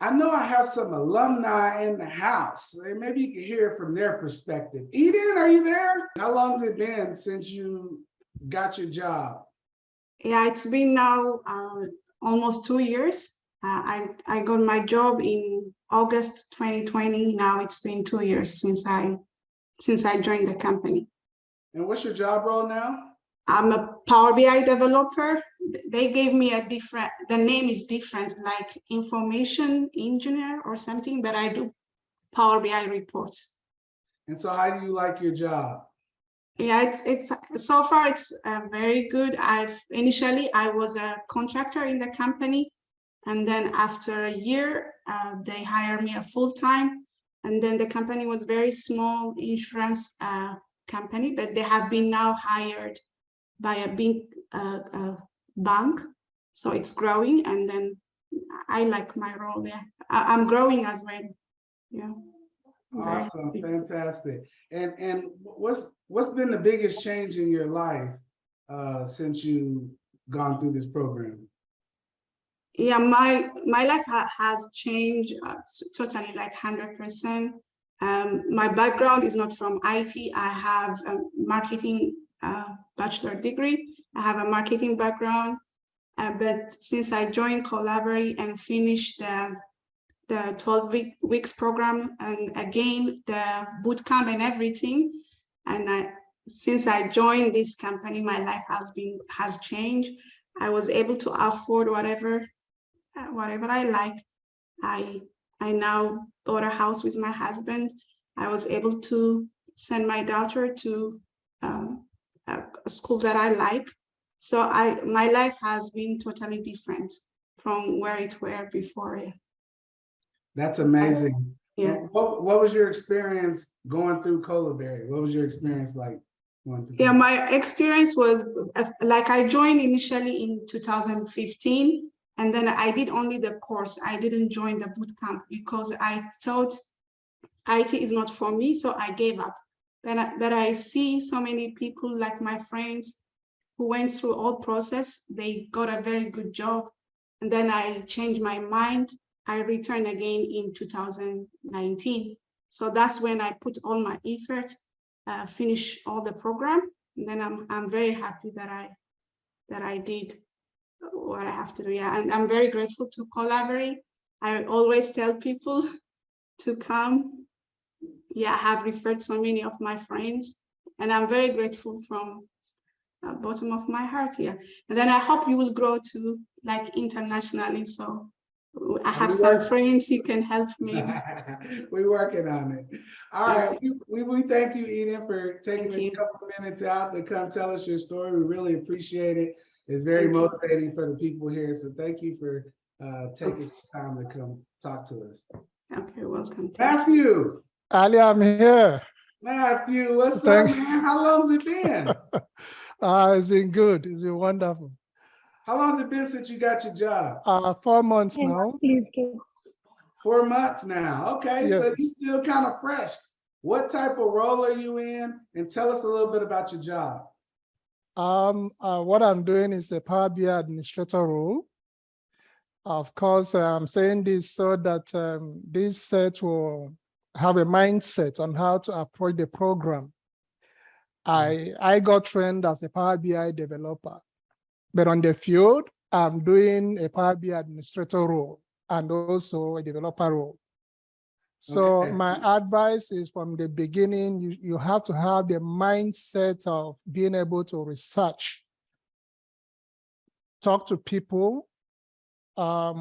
I know I have some alumni in the house. And maybe you can hear it from their perspective. Eden, are you there? How long has it been since you got your job? Yeah, it's been now almost 2 years. I got my job in August 2020. Now it's been 2 years since I joined the company. And what's your job role now? I'm a Power BI developer. They gave me a different, the name is different, like information engineer or something, but I do Power BI reports. And so how do you like your job? Yeah, it's so far it's very good. Initially I was a contractor in the company, and then after a year they hired me a full-time, and then the company was very small insurance company, but they have been now hired by a big bank, so it's growing, and then I like my role there. I'm growing as well. Yeah. Awesome, fantastic. And what's been the biggest change in your life since you've gone through this program? Yeah, my life has changed totally, like 100%. My background is not from IT. I have a marketing bachelor degree. I have a marketing background, but since I joined Colaberry and finished the 12 weeks program, and again the boot camp and everything, and since I joined this company, my life has changed. I was able to afford whatever I like. I now bought a house with my husband. I was able to send my daughter to a school that I like. So my life has been totally different from where it were before. Yeah. That's amazing. Yeah. And what was your experience going through Colaberry? What was your experience like going through? Yeah, my experience was like I joined initially in 2015, and then I did only the course. I didn't join the boot camp because I thought IT is not for me, so I gave up. But I see so many people like my friends who went through all process. They got a very good job, and then I changed my mind. I returned again in 2019. So that's when I put all my effort, finish all the program, and then I'm very happy that I did what I have to do. Yeah, and I'm very grateful to Colaberry. I always tell people to come. Yeah, I have referred so many of my friends, and I'm very grateful from the bottom of my heart. Yeah, and then I hope you will grow to like internationally. So I have some friends you can help me. We're working on it. All right. We thank you, Eden, for taking a couple of minutes out to come tell us your story. We really appreciate it. It's very motivating for the people here. So thank you for taking time to come talk to us. Okay, welcome. Matthew. Ali, I'm here. Matthew, what's up, man? How long has it been? It's been good. It's been wonderful. How long has it been since you got your job? 4 months now. 4 months now. Okay, yes. So you're still kind of fresh. What type of role are you in? And tell us a little bit about your job. What I'm doing is a Power BI administrator role. Of course, I'm saying this so that this set will have a mindset on how to approach the program. I got trained as a Power BI developer, but on the field, I'm doing a Power BI administrator role and also a developer role. So my advice is from the beginning, you have to have the mindset of being able to research, talk to people, talk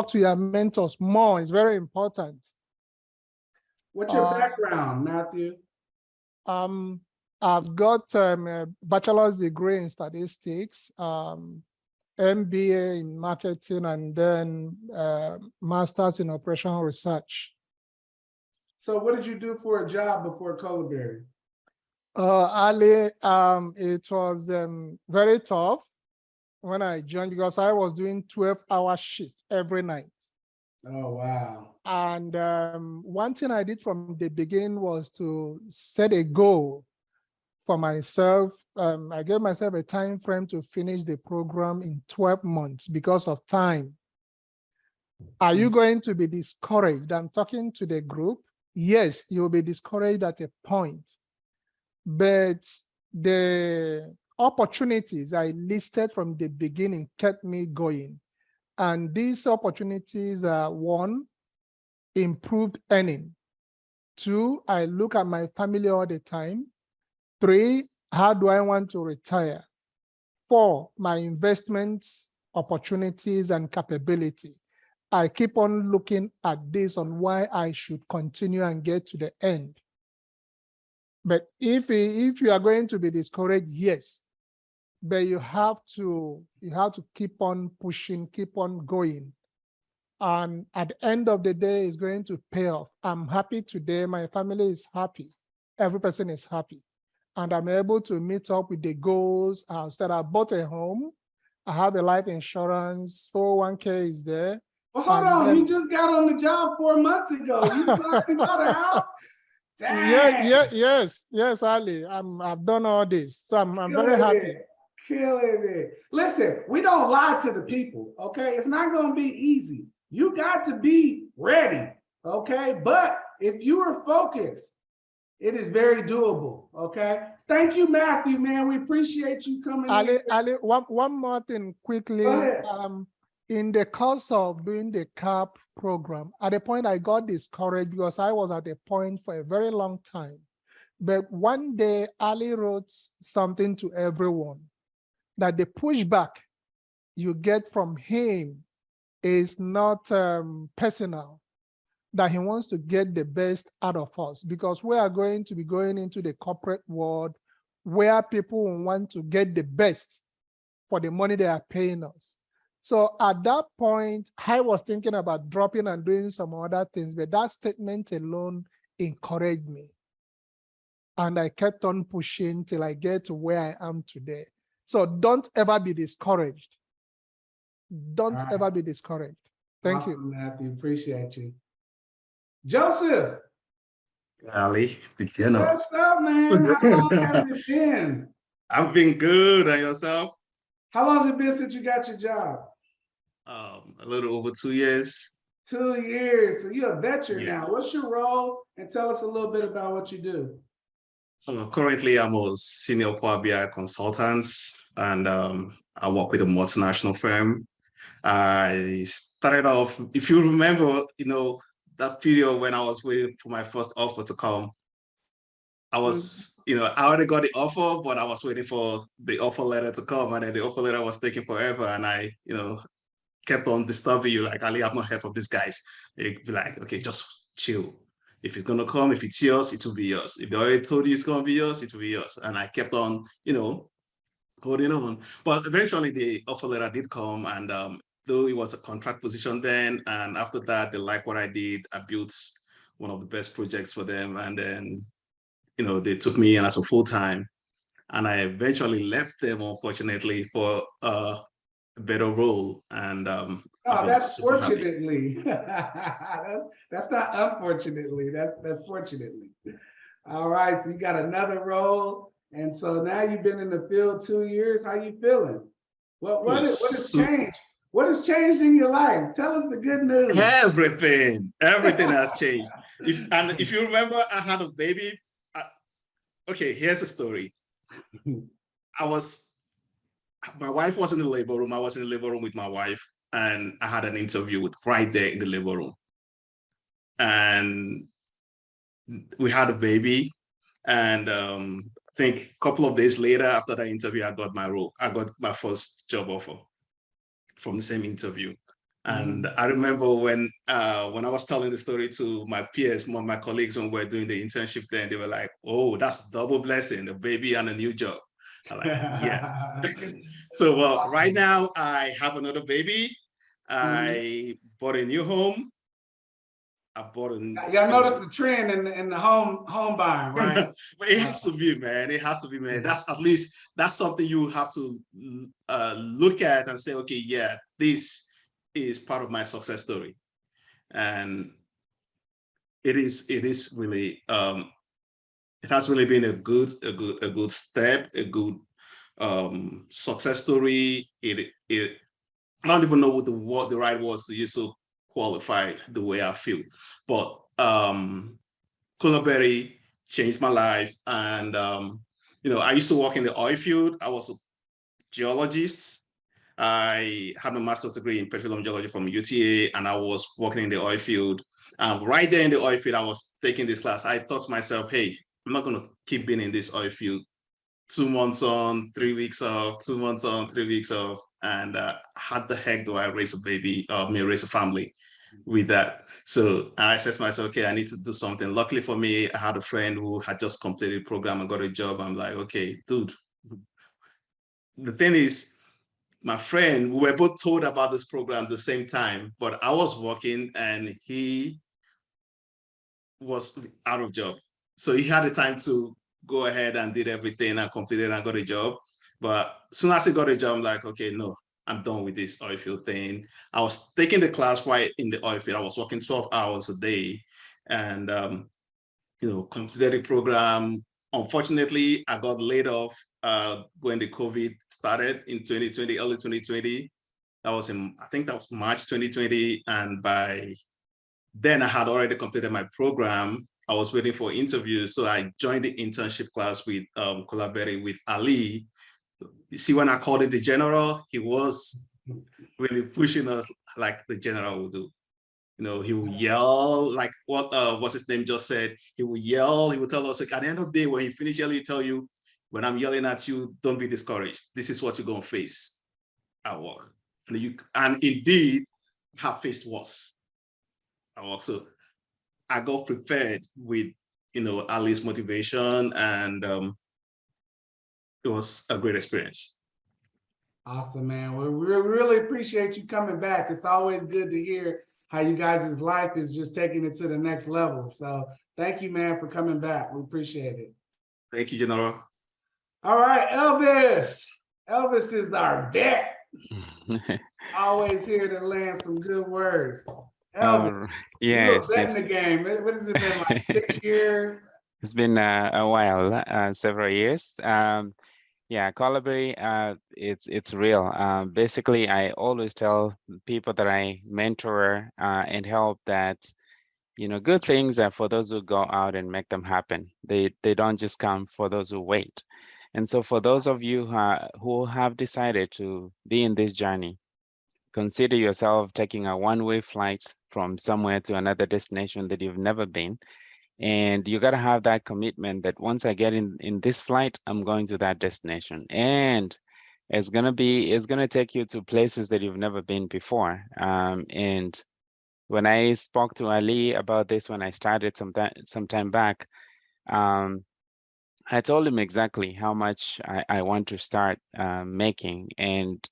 to your mentors more. It's very important. What's your background, Matthew? I've got a bachelor's degree in statistics, MBA in marketing, and then master's in operational research. So what did you do for a job before Colaberry? Ali, it was very tough when I joined because I was doing 12-hour shift every night. Oh, wow. And one thing I did from the beginning was to set a goal for myself. I gave myself a time frame to finish the program in 12 months because of time. Are you going to be discouraged? I'm talking to the group. Yes, you'll be discouraged at a point, but the opportunities I listed from the beginning kept me going. And these opportunities are: one, improved earning; two, I look at my family all the time; three, how do I want to retire; four, my investments, opportunities, and capability. I keep on looking at this on why I should continue and get to the end. But if you are going to be discouraged, yes, but you have to keep on pushing, keep on going. And at the end of the day, it's going to pay off. I'm happy today. My family is happy. Every person is happy. And I'm able to meet up with the goals. I've said I bought a home. I have a life insurance. 401k is there. Well, hold on. You just got on the job 4 months ago. You talking about a house? Dang. Yes, Ali. I've done all this. So I'm very happy. Killing it. Listen, we don't lie to the people, okay? It's not going to be easy. You got to be ready, okay? But if you are focused, it is very doable, okay? Thank you, Matthew, man. We appreciate you coming in. Ali, one more thing quickly. Go ahead. In the course of doing the CAP program, at a point I got discouraged because I was at a point for a very long time. But one day, Ali wrote something to everyone that the pushback you get from him is not personal, that he wants to get the best out of us, because we are going to be going into the corporate world where people want to get the best for the money they are paying us. So at that point, I was thinking about dropping and doing some other things, but that statement alone encouraged me. And I kept on pushing till I get to where I am today. So don't ever be discouraged. Don't ever be discouraged. Thank you. Matthew. Appreciate you. Joseph. Ali, the general. What's up, man? How long has it been? I've been good. And yourself? How long has it been since you got your job? A little over 2 years. 2 years. So you're a veteran now. What's your role? And tell us a little bit about what you do. Currently, I'm a senior Power BI consultant, and I work with a multinational firm. I started off, if you remember, that period when I was waiting for my first offer to come. I was, I already got the offer, but I was waiting for the offer letter to come, and then the offer letter was taking forever, and I, kept on disturbing you, like, Ali, I've not heard from these guys. They'd be like, okay, just chill. If it's gonna come, if it's yours, it will be yours. If they already told you it's gonna be yours, it will be yours. And I kept on, holding on. But eventually the offer letter did come, and though it was a contract position then, and after that, they liked what I did. I built one of the best projects for them, and then, they took me in as a full-time. And I eventually left them, unfortunately, for a better role. And that's fortunately. That's not unfortunately. That's fortunately. All right, so you got another role, and so now you've been in the field 2 years. How you feeling? What has changed? What has changed in your life? Tell us the good news. Everything has changed. If you remember, I had a baby. Okay, here's the story. My wife was in the labor room. I was in the labor room with my wife, and I had an interview right there in the labor room. And we had a baby. And I think a couple of days later, after that interview, I got my role. I got my first job offer from the same interview. And I remember when I was telling the story to my peers, my colleagues, when we were doing the internship, then they were like, "Oh, that's double blessing, a baby and a new job." I'm like, yeah. So right now I have another baby. I bought a new home. Y'all notice the trend in the home buying, right? But it has to be, man. It has to be, man. That's something you have to look at and say, okay, yeah, this is part of my success story. And it is really it has really been a good step, a good success story. I don't even know what the right words to use. So qualified the way I feel. But Colaberry changed my life. And, I used to work in the oil field. I was a geologist. I had my master's degree in petroleum geology from UTA, and I was working in the oil field. Right there in the oil field, I was taking this class. I thought to myself, hey, I'm not going to keep being in this oil field 2 months on, 3 weeks off, 2 months on, 3 weeks off. And how the heck do I raise a baby, raise a family with that? So I said to myself, okay, I need to do something. Luckily for me, I had a friend who had just completed the program and got a job. I'm like, okay, dude. The thing is, my friend, we were both told about this program at the same time, but I was working and he was out of job. So he had the time to go ahead and did everything and completed and got a job. But as soon as he got a job, I'm like, okay, no, I'm done with this oil field thing. I was taking the class right in the oil field. I was working 12 hours a day and, completed the program. Unfortunately, I got laid off when the COVID started in 2020, early 2020. I think that was March 2020. And by then I had already completed my program. I was waiting for interviews. So I joined the internship class with Colaberry with Ali. You see, when I called it the general, he was really pushing us like the general would do. He will yell like what's his name just said. He will yell, he will tell us, like, at the end of the day, when he finishes yelling, he tell you, when I'm yelling at you, don't be discouraged. This is what you're going to face at work. And indeed, have faced worse at work. So I got prepared with, Ali's motivation, and it was a great experience. Awesome, man. Well, we really appreciate you coming back. It's always good to hear how you guys' life is just taking it to the next level. So thank you, man, for coming back. We appreciate it. Thank you, General. All right, Elvis. Elvis is our vet. Always here to land some good words. Elvis, yes, you're a vet in the game. What has it been, like 6 years? It's been a while, several years. Yeah, Colaberry, it's real. Basically, I always tell people that I mentor and help that, good things are for those who go out and make them happen. They don't just come for those who wait. And so for those of you who have decided to be in this journey, consider yourself taking a one-way flight from somewhere to another destination that you've never been. And you got to have that commitment that once I get in this flight, I'm going to that destination. And it's going to take you to places that you've never been before. And when I spoke to Ali about this, when I started some time back, I told him exactly how much I want to start making. And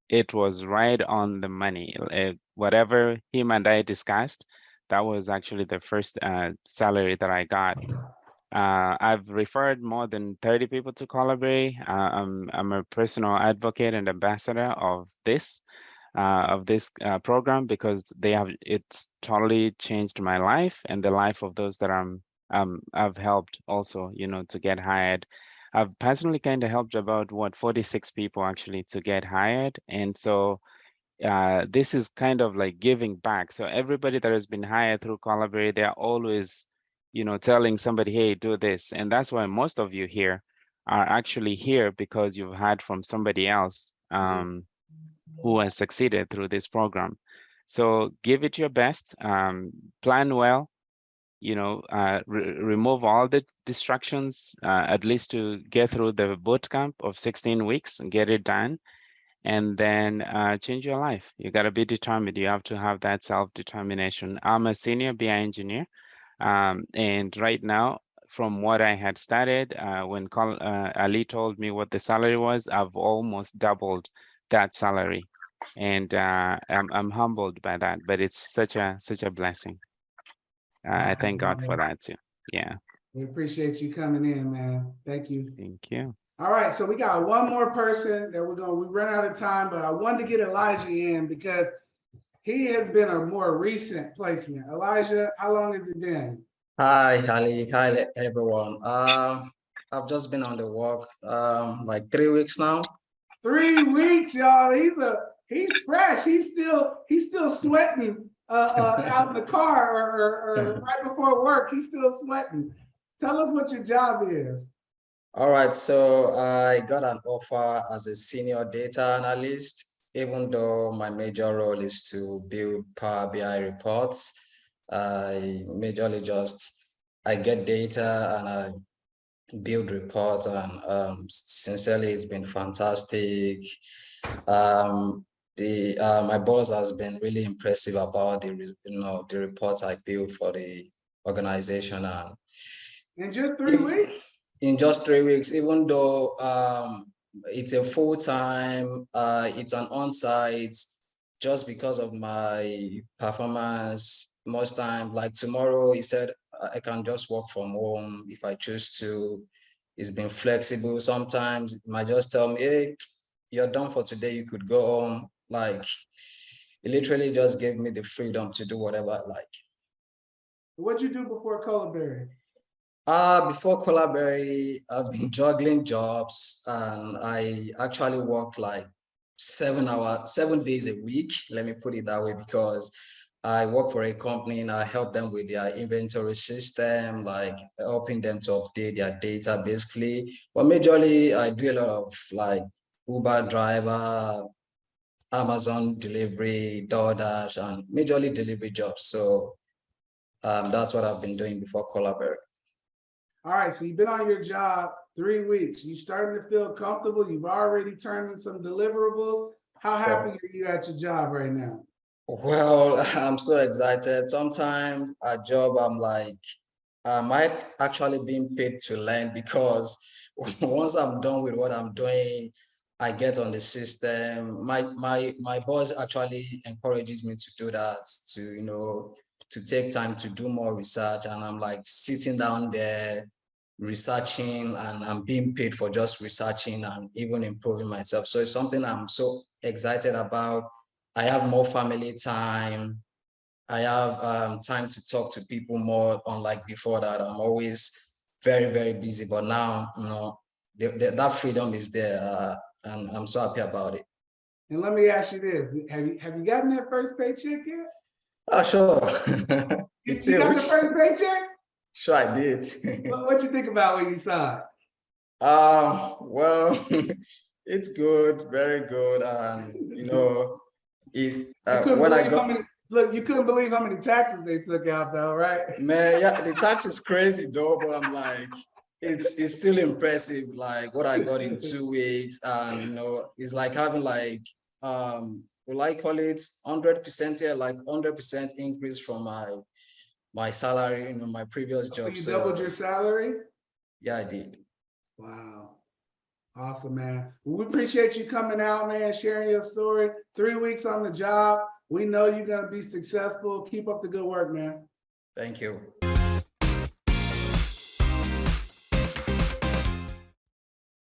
it was right on the money. Whatever him and I discussed, that was actually the first salary that I got. I've referred more than 30 people to Colaberry. I'm a personal advocate and ambassador of this program because it's totally changed my life and the life of those that I've helped also, to get hired. I've personally kind of helped about 46 people actually to get hired. And so this is kind of like giving back. So everybody that has been hired through Colaberry, they're always, telling somebody, hey, do this. And that's why most of you here are actually here because you've heard from somebody else who has succeeded through this program. So give it your best, plan well, remove all the distractions, at least to get through the boot camp of 16 weeks and get it done. And then change your life. You got to be determined. You have to have that self-determination. I'm a senior BI engineer. And right now, from what I had started, when Ali told me what the salary was, I've almost doubled that salary. And I'm humbled by that, but it's such a blessing. I thank God for that too. Yeah. We appreciate you coming in, man. Thank you. Thank you. All right, so we got one more person that we run out of time, but I wanted to get Elijah in because he has been a more recent placement. Elijah, how long has it been? Hi, Ali. Hi, everyone. I've just been on the work like 3 weeks now. 3 weeks, y'all. He's fresh. He's still sweating out in the car or right before work. He's still sweating. Tell us what your job is. All right, so I got an offer as a senior data analyst, even though my major role is to build Power BI reports. I majorly I get data and I build reports, and sincerely, it's been fantastic. My boss has been really impressive about the reports I built for the organization, and in just 3 weeks. In just 3 weeks, even though it's a full-time, it's an on-site, just because of my performance. Most times, like tomorrow, he said I can just work from home if I choose to. It's been flexible. Sometimes he might just tell me, hey, you're done for today, you could go home. Like, he literally just gave me the freedom to do whatever I like. What'd you do before Colaberry? Before Colaberry, I've been juggling jobs, and I actually worked like 7 days a week. Let me put it that way, because I work for a company and I help them with their inventory system, like helping them to update their data basically. But majorly, I do a lot of like Uber driver, Amazon delivery, DoorDash, and majorly delivery jobs. So that's what I've been doing before Colaberry. All right, so you've been on your job 3 weeks. You starting to feel comfortable. You've already turned in some deliverables. How happy are you at your job right now? Well, I'm so excited. Sometimes at job, I'm like, I might actually being paid to learn, because once I'm done with what I'm doing, I get on the system. My boss actually encourages me to do that, to take time to do more research, and I'm like sitting down there researching, and I'm being paid for just researching and even improving myself. So it's something I'm so excited about. I have more family time. I have time to talk to people more, unlike before that. I'm always very, very busy, but now, that freedom is there, and I'm so happy about it. And let me ask you this: Have you gotten that first paycheck yet? Oh, sure. You got the first paycheck? Sure, I did. What you think about when you saw it? Well, it's good, very good, and when I got. Look, you couldn't believe how many taxes they took out, though, right? Man, yeah, the tax is crazy though, but I'm like, it's still impressive, like what I got in 2 weeks, and it's like having like will I call it 100% here, like 100% increase from my salary, my previous job. So you doubled your salary? Yeah, I did. Wow. Awesome, man. Well, we appreciate you coming out, man, sharing your story. 3 weeks on the job. We know you're going to be successful. Keep up the good work, man. Thank you.